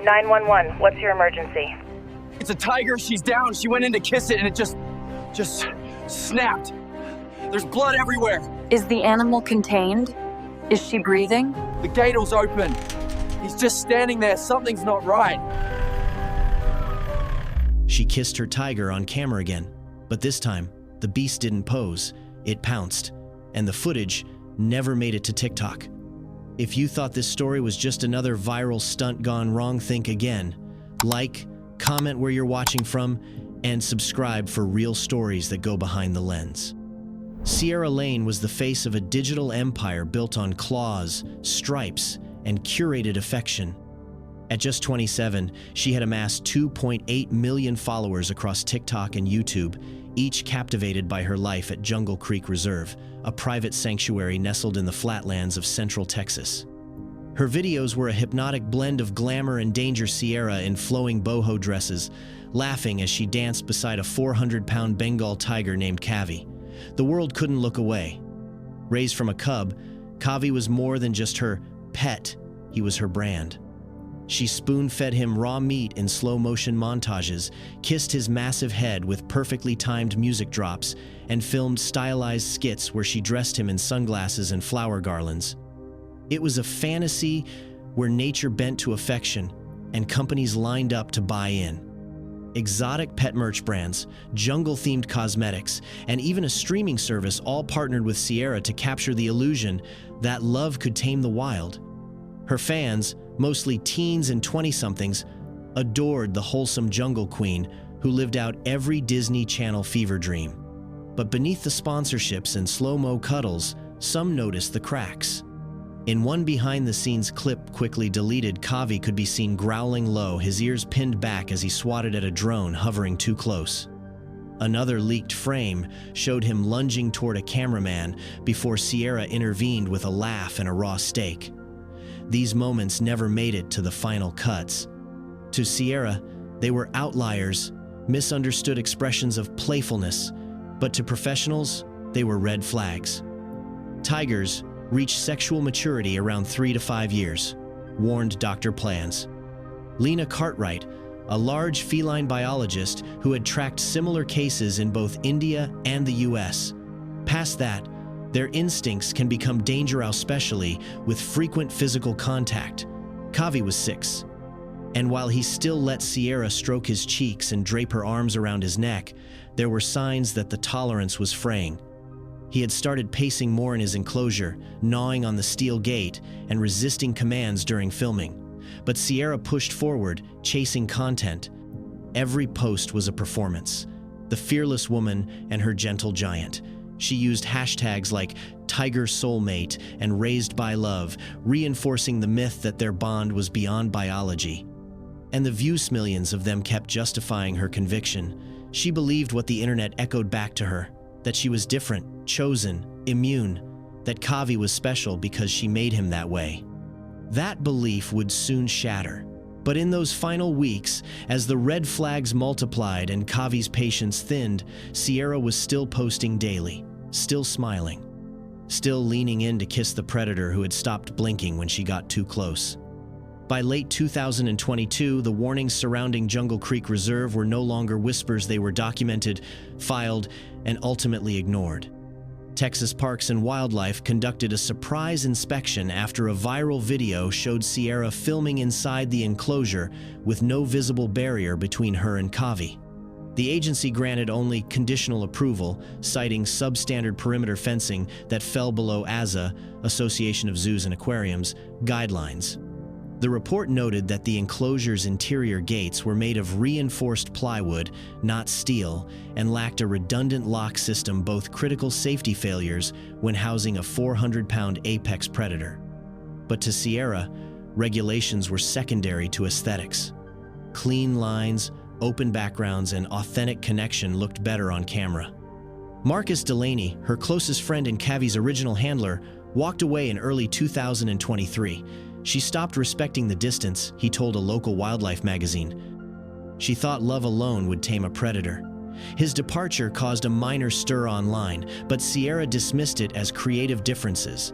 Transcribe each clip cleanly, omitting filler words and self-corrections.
911, what's your emergency? It's a tiger, she's down, she went in to kiss it and it just snapped. There's blood everywhere. Is the animal contained? Is she breathing? The gate was open. He's just standing there, something's not right. She kissed her tiger on camera again, but this time, the beast didn't pose, it pounced, and the footage never made it to TikTok. If you thought this story was just another viral stunt gone wrong, think again. Like, comment where you're watching from, and subscribe for real stories that go behind the lens. Sierra Lane was the face of a digital empire built on claws, stripes, and curated affection. At just 27, she had amassed 2.8 million followers across TikTok and YouTube, each captivated by her life at Jungle Creek Reserve, a private sanctuary nestled in the flatlands of central Texas. Her videos were a hypnotic blend of glamour and danger. Sierra in flowing boho dresses, laughing as she danced beside a 400-pound Bengal tiger named Kavi. The world couldn't look away. Raised from a cub, Kavi was more than just her pet, he was her brand. She spoon-fed him raw meat in slow-motion montages, kissed his massive head with perfectly timed music drops, and filmed stylized skits where she dressed him in sunglasses and flower garlands. It was a fantasy where nature bent to affection, and companies lined up to buy in. Exotic pet merch brands, jungle-themed cosmetics, and even a streaming service all partnered with Sierra to capture the illusion that love could tame the wild. Her fans, mostly teens and 20-somethings, adored the wholesome jungle queen who lived out every Disney Channel fever dream. But beneath the sponsorships and slow-mo cuddles, some noticed the cracks. In one behind-the-scenes clip quickly deleted, Kavi could be seen growling low, his ears pinned back as he swatted at a drone hovering too close. Another leaked frame showed him lunging toward a cameraman before Sierra intervened with a laugh and a raw steak. These moments never made it to the final cuts. To Sierra, they were outliers, misunderstood expressions of playfulness, but to professionals, they were red flags. Tigers reach sexual maturity around 3 to 5 years, warned Dr. Plans. Lena Cartwright, a large feline biologist who had tracked similar cases in both India and the US. Past that, their instincts can become dangerous, especially with frequent physical contact. Kavi was 6, and while he still let Sierra stroke his cheeks and drape her arms around his neck, there were signs that the tolerance was fraying. He had started pacing more in his enclosure, gnawing on the steel gate and resisting commands during filming. But Sierra pushed forward, chasing content. Every post was a performance. The fearless woman and her gentle giant. She used hashtags like Tiger Soulmate and Raised by Love, reinforcing the myth that their bond was beyond biology. And the views millions of them kept justifying her conviction. She believed what the internet echoed back to her, that she was different, chosen, immune, that Kavi was special because she made him that way. That belief would soon shatter. But in those final weeks, as the red flags multiplied and Kavi's patience thinned, Sierra was still posting daily, still smiling, still leaning in to kiss the predator who had stopped blinking when she got too close. By late 2022, the warnings surrounding Jungle Creek Reserve were no longer whispers. They were documented, filed, and ultimately ignored. Texas Parks and Wildlife conducted a surprise inspection after a viral video showed Sierra filming inside the enclosure with no visible barrier between her and Kavi. The agency granted only conditional approval, citing substandard perimeter fencing that fell below AZA, Association of Zoos and Aquariums, guidelines. The report noted that the enclosure's interior gates were made of reinforced plywood, not steel, and lacked a redundant lock system, both critical safety failures when housing a 400-pound apex predator. But to Sierra, regulations were secondary to aesthetics. Clean lines, open backgrounds, and authentic connection looked better on camera. Marcus Delaney, her closest friend and Kavi's original handler, walked away in early 2023. She stopped respecting the distance, he told a local wildlife magazine. She thought love alone would tame a predator. His departure caused a minor stir online, but Sierra dismissed it as creative differences.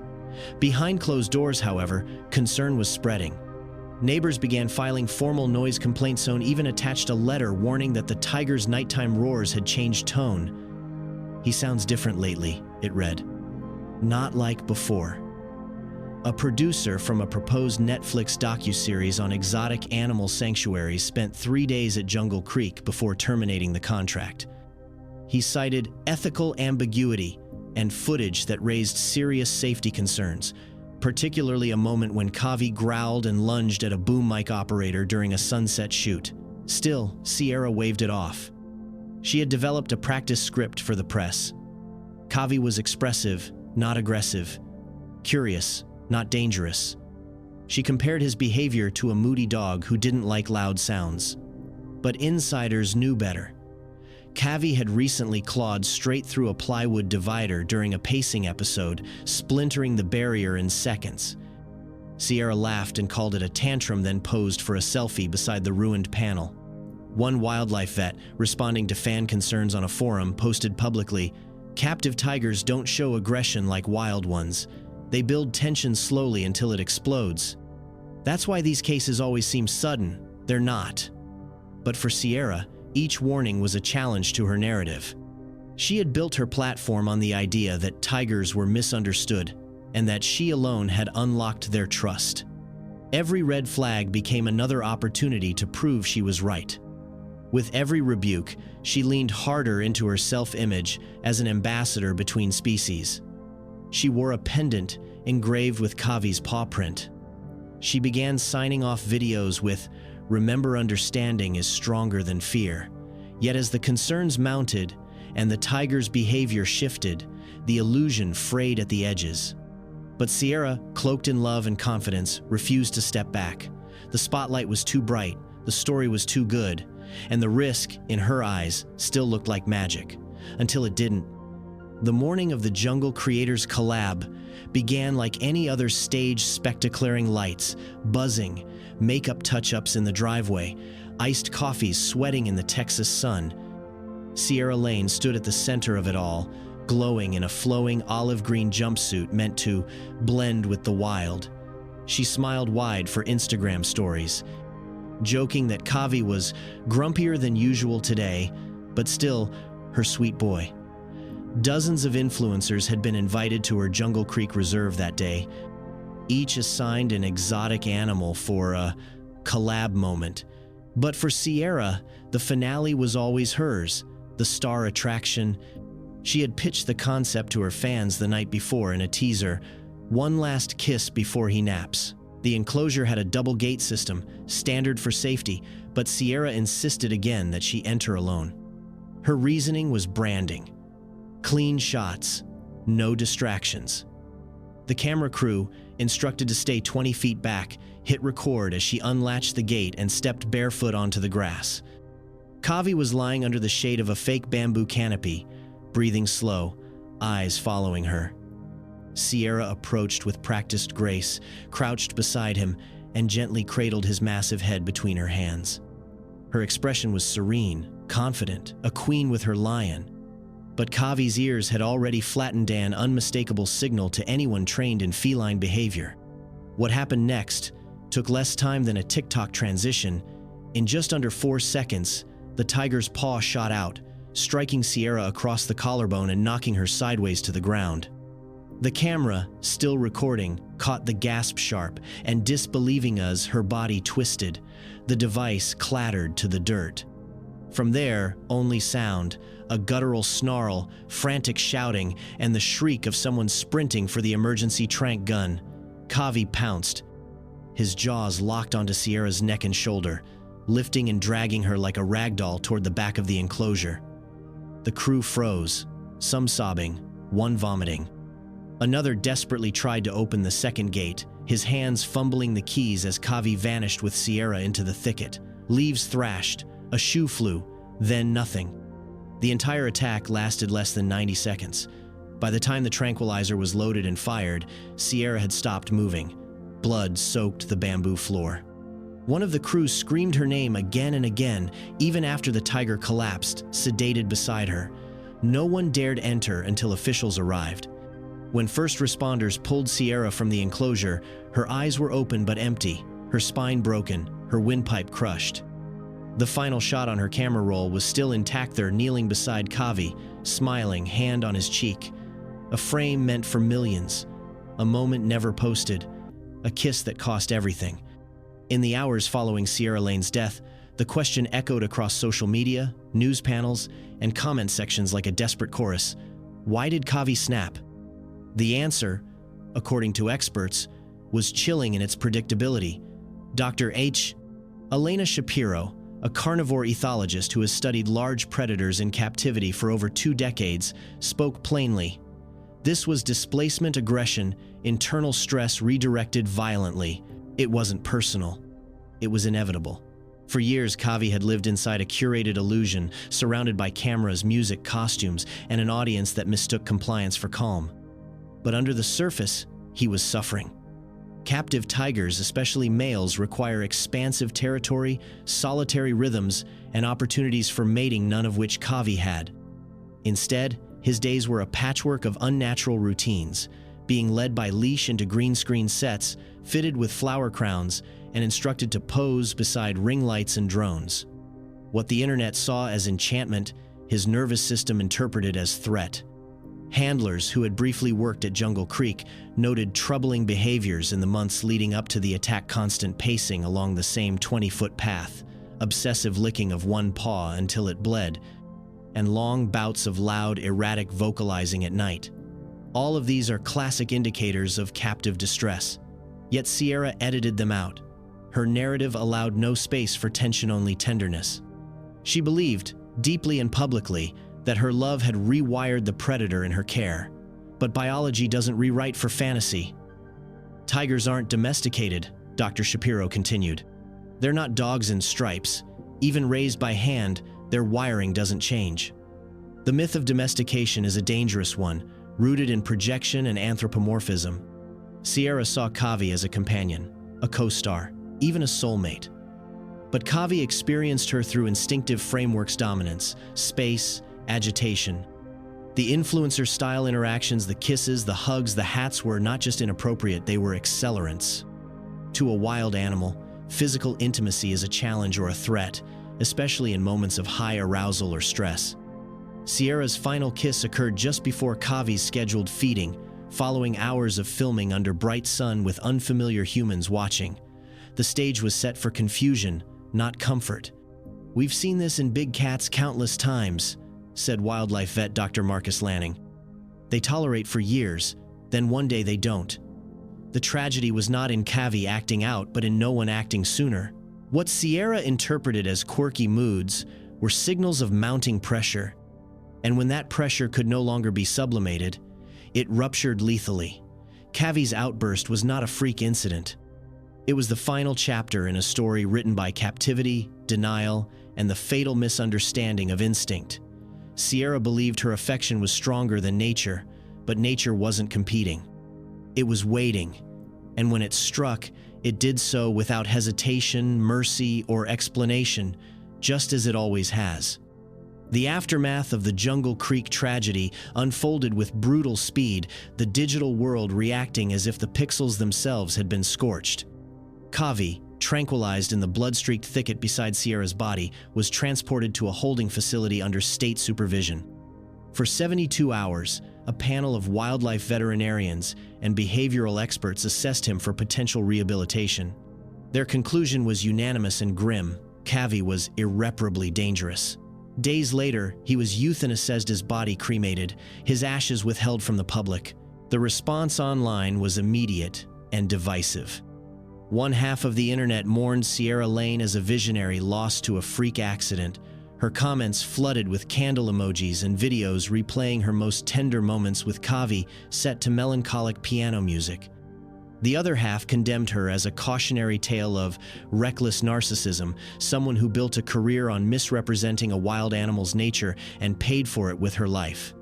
Behind closed doors, however, concern was spreading. Neighbors began filing formal noise complaints. Zone even attached a letter warning that the tiger's nighttime roars had changed tone. "He sounds different lately," it read. "Not like before." A producer from a proposed Netflix docuseries on exotic animal sanctuaries spent 3 days at Jungle Creek before terminating the contract. He cited ethical ambiguity and footage that raised serious safety concerns, particularly a moment when Kavi growled and lunged at a boom mic operator during a sunset shoot. Still, Sierra waved it off. She had developed a practice script for the press. Kavi was expressive, not aggressive, curious, not dangerous. She compared his behavior to a moody dog who didn't like loud sounds. But insiders knew better. Kavi had recently clawed straight through a plywood divider during a pacing episode, splintering the barrier in seconds. Sierra laughed and called it a tantrum, then posed for a selfie beside the ruined panel. One wildlife vet, responding to fan concerns on a forum, posted publicly, "Captive tigers don't show aggression like wild ones. They build tension slowly until it explodes. That's why these cases always seem sudden. They're not." But for Sierra, each warning was a challenge to her narrative. She had built her platform on the idea that tigers were misunderstood and that she alone had unlocked their trust. Every red flag became another opportunity to prove she was right. With every rebuke, she leaned harder into her self-image as an ambassador between species. She wore a pendant engraved with Kavi's paw print. She began signing off videos with, "Remember, understanding is stronger than fear." Yet as the concerns mounted and the tiger's behavior shifted, the illusion frayed at the edges. But Sierra, cloaked in love and confidence, refused to step back. The spotlight was too bright, the story was too good, and the risk, in her eyes, still looked like magic. Until it didn't. The morning of the Jungle Creators collab began like any other stage, spectacularing lights, buzzing, makeup touch-ups in the driveway, iced coffees sweating in the Texas sun. Sierra Lane stood at the center of it all, glowing in a flowing olive-green jumpsuit meant to blend with the wild. She smiled wide for Instagram stories, joking that Kavi was grumpier than usual today, but still her sweet boy. Dozens of influencers had been invited to her Jungle Creek reserve that day, each assigned an exotic animal for a collab moment. But for Sierra, the finale was always hers, the star attraction. She had pitched the concept to her fans the night before in a teaser, "One last kiss before he naps." The enclosure had a double gate system, standard for safety, but Sierra insisted again that she enter alone. Her reasoning was branding. Clean shots, no distractions. The camera crew, instructed to stay 20 feet back, hit record as she unlatched the gate and stepped barefoot onto the grass. Kavi was lying under the shade of a fake bamboo canopy, breathing slow, eyes following her. Sierra approached with practiced grace, crouched beside him, and gently cradled his massive head between her hands. Her expression was serene, confident, a queen with her lion. But Kavi's ears had already flattened an unmistakable signal to anyone trained in feline behavior. What happened next took less time than a TikTok transition. In just under 4 seconds, the tiger's paw shot out, striking Sierra across the collarbone and knocking her sideways to the ground. The camera, still recording, caught the gasp sharp, and disbelieving as her body twisted, the device clattered to the dirt. From there, only sound, a guttural snarl, frantic shouting, and the shriek of someone sprinting for the emergency tranq gun. Kavi pounced, his jaws locked onto Sierra's neck and shoulder, lifting and dragging her like a ragdoll toward the back of the enclosure. The crew froze, some sobbing, one vomiting. Another desperately tried to open the second gate, his hands fumbling the keys as Kavi vanished with Sierra into the thicket. Leaves thrashed, a shoe flew, then nothing. The entire attack lasted less than 90 seconds. By the time the tranquilizer was loaded and fired, Sierra had stopped moving. Blood soaked the bamboo floor. One of the crew screamed her name again and again, even after the tiger collapsed, sedated beside her. No one dared enter until officials arrived. When first responders pulled Sierra from the enclosure, her eyes were open but empty, her spine broken, her windpipe crushed. The final shot on her camera roll was still intact there, kneeling beside Kavi, smiling, hand on his cheek. A frame meant for millions, a moment never posted, a kiss that cost everything. In the hours following Sierra Lane's death, the question echoed across social media, news panels, and comment sections like a desperate chorus. Why did Kavi snap? The answer, according to experts, was chilling in its predictability. Dr. Elena Shapiro, a carnivore ethologist who has studied large predators in captivity for over 2 decades, spoke plainly. This was displacement aggression, internal stress redirected violently. It wasn't personal. It was inevitable. For years, Kavi had lived inside a curated illusion, surrounded by cameras, music, costumes, and an audience that mistook compliance for calm. But under the surface, he was suffering. Captive tigers, especially males, require expansive territory, solitary rhythms, and opportunities for mating, none of which Kavi had. Instead, his days were a patchwork of unnatural routines, being led by leash into green screen sets, fitted with flower crowns, and instructed to pose beside ring lights and drones. What the internet saw as enchantment, his nervous system interpreted as threat. Handlers who had briefly worked at Jungle Creek noted troubling behaviors in the months leading up to the attack: constant pacing along the same 20-foot path, obsessive licking of one paw until it bled, and long bouts of loud, erratic vocalizing at night. All of these are classic indicators of captive distress. Yet Sierra edited them out. Her narrative allowed no space for tension-only tenderness. She believed, deeply and publicly, that her love had rewired the predator in her care. But biology doesn't rewrite for fantasy. Tigers aren't domesticated, Dr. Shapiro continued. They're not dogs in stripes. Even raised by hand, their wiring doesn't change. The myth of domestication is a dangerous one, rooted in projection and anthropomorphism. Sierra saw Kavi as a companion, a co-star, even a soulmate. But Kavi experienced her through instinctive frameworks: dominance, space, agitation. The influencer-style interactions, the kisses, the hugs, the hats were not just inappropriate, they were accelerants. To a wild animal, physical intimacy is a challenge or a threat, especially in moments of high arousal or stress. Sierra's final kiss occurred just before Kavi's scheduled feeding, following hours of filming under bright sun with unfamiliar humans watching. The stage was set for confusion, not comfort. "We've seen this in big cats countless times," said wildlife vet Dr. Marcus Lanning. "They tolerate for years, then one day they don't." The tragedy was not in Kavi acting out, but in no one acting sooner. What Sierra interpreted as quirky moods were signals of mounting pressure. And when that pressure could no longer be sublimated, it ruptured lethally. Kavi's outburst was not a freak incident. It was the final chapter in a story written by captivity, denial, and the fatal misunderstanding of instinct. Sierra believed her affection was stronger than nature, but nature wasn't competing. It was waiting, and when it struck, it did so without hesitation, mercy, or explanation, just as it always has. The aftermath of the Jungle Creek tragedy unfolded with brutal speed, the digital world reacting as if the pixels themselves had been scorched. Kavi, tranquilized in the blood-streaked thicket beside Sierra's body, was transported to a holding facility under state supervision. For 72 hours, a panel of wildlife veterinarians and behavioral experts assessed him for potential rehabilitation. Their conclusion was unanimous and grim: Kavi was irreparably dangerous. Days later, he was euthanized, his body cremated, his ashes withheld from the public. The response online was immediate and divisive. One half of the internet mourned Sierra Lane as a visionary lost to a freak accident. Her comments flooded with candle emojis and videos replaying her most tender moments with Kavi set to melancholic piano music. The other half condemned her as a cautionary tale of reckless narcissism, someone who built a career on misrepresenting a wild animal's nature and paid for it with her life.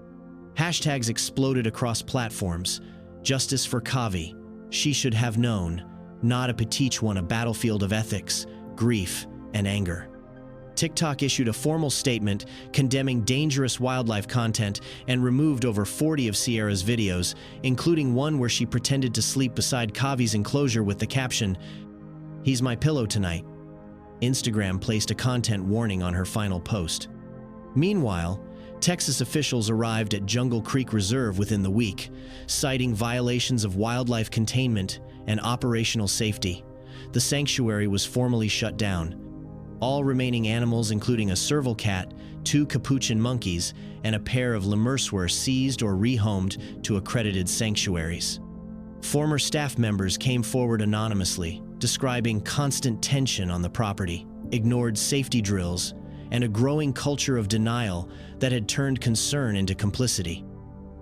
Hashtags exploded across platforms. Justice for Kavi. She should have known. Not a petite one, a battlefield of ethics, grief, and anger. TikTok issued a formal statement condemning dangerous wildlife content and removed over 40 of Sierra's videos, including one where she pretended to sleep beside Kavi's enclosure with the caption, "He's my pillow tonight." Instagram placed a content warning on her final post. Meanwhile, Texas officials arrived at Jungle Creek Reserve within the week, citing violations of wildlife containment and operational safety. The sanctuary was formally shut down. All remaining animals, including a serval cat, 2 capuchin monkeys, and a pair of lemurs, were seized or rehomed to accredited sanctuaries. Former staff members came forward anonymously, describing constant tension on the property, ignored safety drills, and a growing culture of denial that had turned concern into complicity.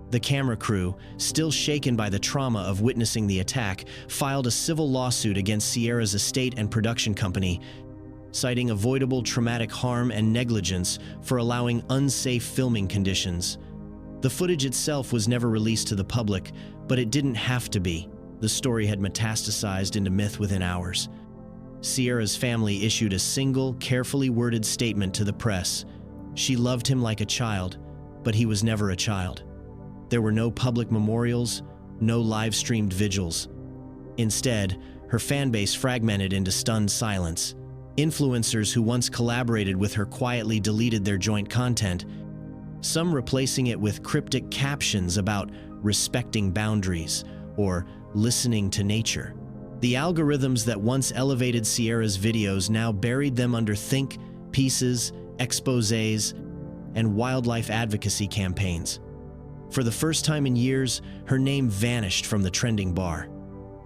The camera crew, still shaken by the trauma of witnessing the attack, filed a civil lawsuit against Sierra's estate and production company, citing avoidable traumatic harm and negligence for allowing unsafe filming conditions. The footage itself was never released to the public, but it didn't have to be. The story had metastasized into myth within hours. Sierra's family issued a single, carefully worded statement to the press. She loved him like a child, but he was never a child. There were no public memorials, no live-streamed vigils. Instead, her fanbase fragmented into stunned silence. Influencers who once collaborated with her quietly deleted their joint content, some replacing it with cryptic captions about respecting boundaries or listening to nature. The algorithms that once elevated Sierra's videos now buried them under think pieces, exposés, and wildlife advocacy campaigns. For the first time in years, her name vanished from the trending bar.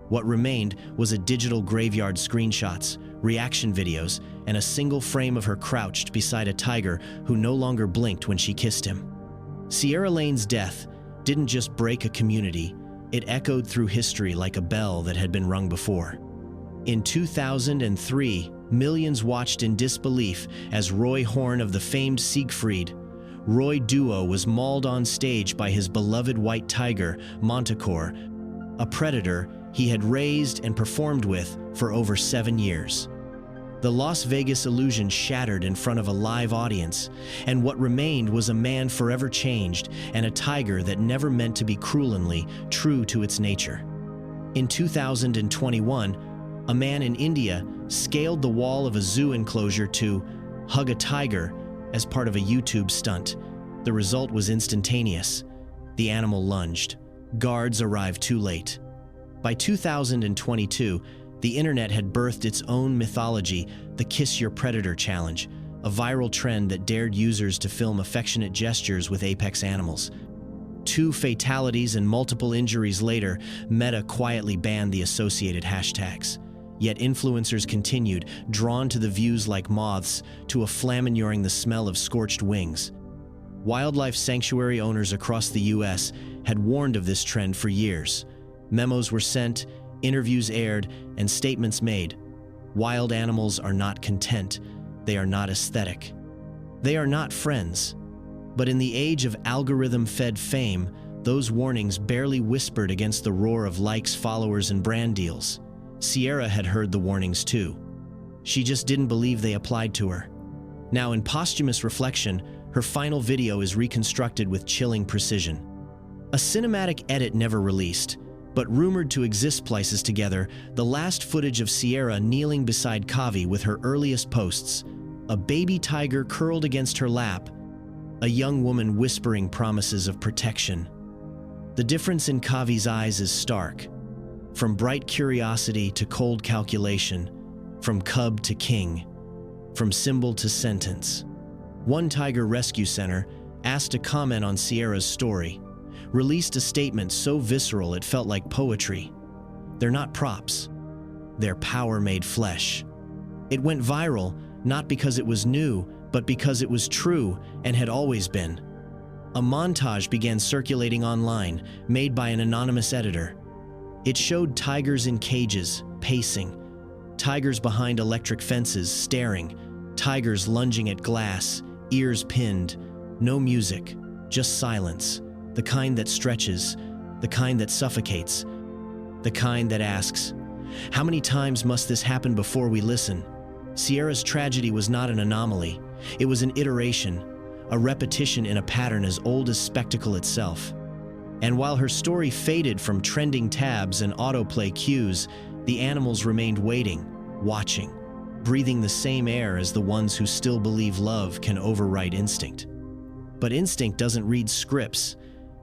What remained was a digital graveyard screenshots, reaction videos, and a single frame of her crouched beside a tiger who no longer blinked when she kissed him. Sierra Lane's death didn't just break a community, it echoed through history like a bell that had been rung before. In 2003, millions watched in disbelief as Roy Horn of the famed Siegfried Roy duo was mauled on stage by his beloved white tiger, Manticore, a predator he had raised and performed with for over 7 years. The Las Vegas illusion shattered in front of a live audience, and what remained was a man forever changed and a tiger that never meant to be cruelly true to its nature. In 2021, a man in India scaled the wall of a zoo enclosure to hug a tiger as part of a YouTube stunt. The result was instantaneous. The animal lunged. Guards arrived too late. By 2022, the internet had birthed its own mythology, the Kiss Your Predator challenge, a viral trend that dared users to film affectionate gestures with apex animals. 2 fatalities and multiple injuries later, Meta quietly banned the associated hashtags. Yet influencers continued, drawn to the views like moths to a flame ignoring the smell of scorched wings. Wildlife sanctuary owners across the U.S. had warned of this trend for years. Memos were sent, interviews aired, and statements made. Wild animals are not content. They are not aesthetic. They are not friends. But in the age of algorithm-fed fame, those warnings barely whispered against the roar of likes, followers, and brand deals. Sierra had heard the warnings too. She just didn't believe they applied to her. Now, in posthumous reflection, her final video is reconstructed with chilling precision. A cinematic edit never released, but rumored to exist places together the last footage of Sierra kneeling beside Kavi with her earliest posts, a baby tiger curled against her lap, a young woman whispering promises of protection. The difference in Kavi's eyes is stark. From bright curiosity to cold calculation, from cub to king, from symbol to sentence. One tiger rescue center, asked to comment on Sierra's story, released a statement so visceral it felt like poetry. They're not props. They're power made flesh. It went viral, not because it was new, but because it was true and had always been. A montage began circulating online, made by an anonymous editor. It showed tigers in cages, pacing, tigers behind electric fences, staring, tigers lunging at glass, ears pinned, no music, just silence, the kind that stretches, the kind that suffocates, the kind that asks, how many times must this happen before we listen? Sierra's tragedy was not an anomaly. It was an iteration, a repetition in a pattern as old as spectacle itself. And while her story faded from trending tabs and autoplay cues, the animals remained waiting, watching, breathing the same air as the ones who still believe love can override instinct. But instinct doesn't read scripts,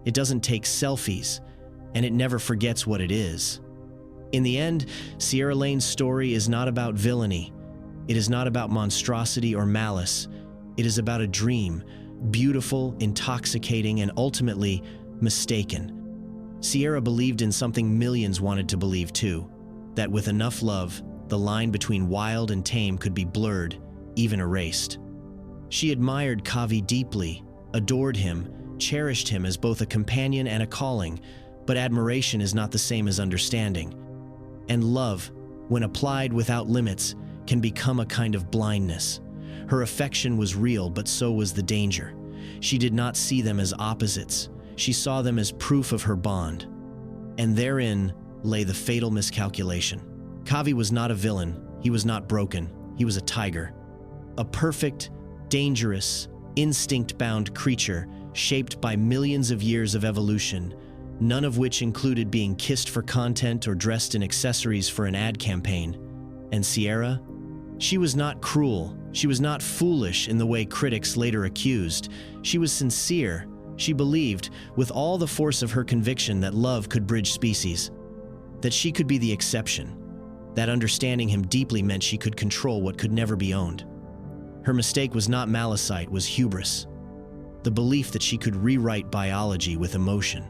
it doesn't take selfies, and it never forgets what it is. In the end, Sierra Lane's story is not about villainy. It is not about monstrosity or malice. It is about a dream, beautiful, intoxicating, and ultimately mistaken. Sierra believed in something millions wanted to believe too, that with enough love, the line between wild and tame could be blurred, even erased. She admired Kavi deeply, adored him, cherished him as both a companion and a calling, but admiration is not the same as understanding. And love, when applied without limits, can become a kind of blindness. Her affection was real, but so was the danger. She did not see them as opposites. She saw them as proof of her bond. And therein lay the fatal miscalculation. Kavi was not a villain. He was not broken. He was a tiger. A perfect, dangerous, instinct-bound creature shaped by millions of years of evolution, none of which included being kissed for content or dressed in accessories for an ad campaign. And Sierra? She was not cruel. She was not foolish in the way critics later accused. She was sincere. She believed, with all the force of her conviction, that love could bridge species, that she could be the exception, that understanding him deeply meant she could control what could never be owned. Her mistake was not malicite, was hubris, the belief that she could rewrite biology with emotion,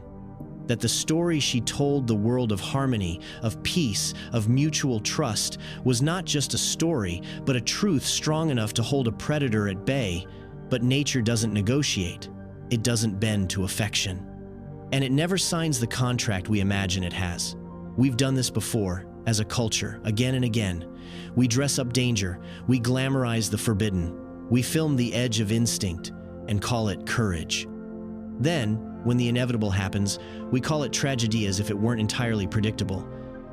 that the story she told the world of harmony, of peace, of mutual trust was not just a story, but a truth strong enough to hold a predator at bay. But nature doesn't negotiate. It doesn't bend to affection. And it never signs the contract we imagine it has. We've done this before, as a culture, again and again. We dress up danger, we glamorize the forbidden, we film the edge of instinct and call it courage. Then, when the inevitable happens, we call it tragedy as if it weren't entirely predictable.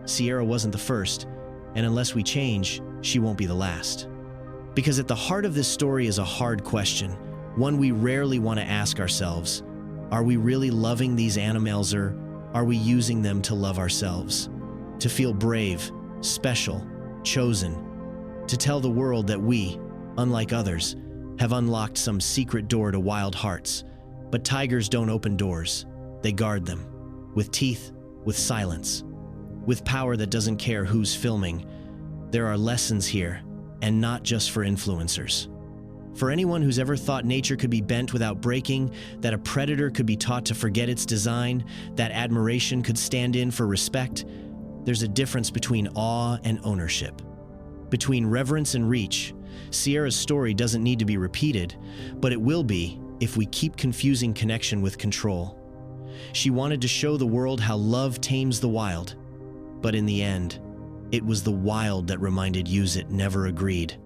Sierra wasn't the first, and unless we change, she won't be the last. Because at the heart of this story is a hard question, one we rarely want to ask ourselves. Are we really loving these animals, or are we using them to love ourselves? To feel brave, special, chosen. To tell the world that we, unlike others, have unlocked some secret door to wild hearts. But tigers don't open doors. They guard them. With teeth, with silence. With power that doesn't care who's filming. There are lessons here, and not just for influencers. For anyone who's ever thought nature could be bent without breaking, that a predator could be taught to forget its design, that admiration could stand in for respect, there's a difference between awe and ownership. Between reverence and reach. Sierra's story doesn't need to be repeated, but it will be if we keep confusing connection with control. She wanted to show the world how love tames the wild, but in the end, it was the wild that reminded us it never agreed.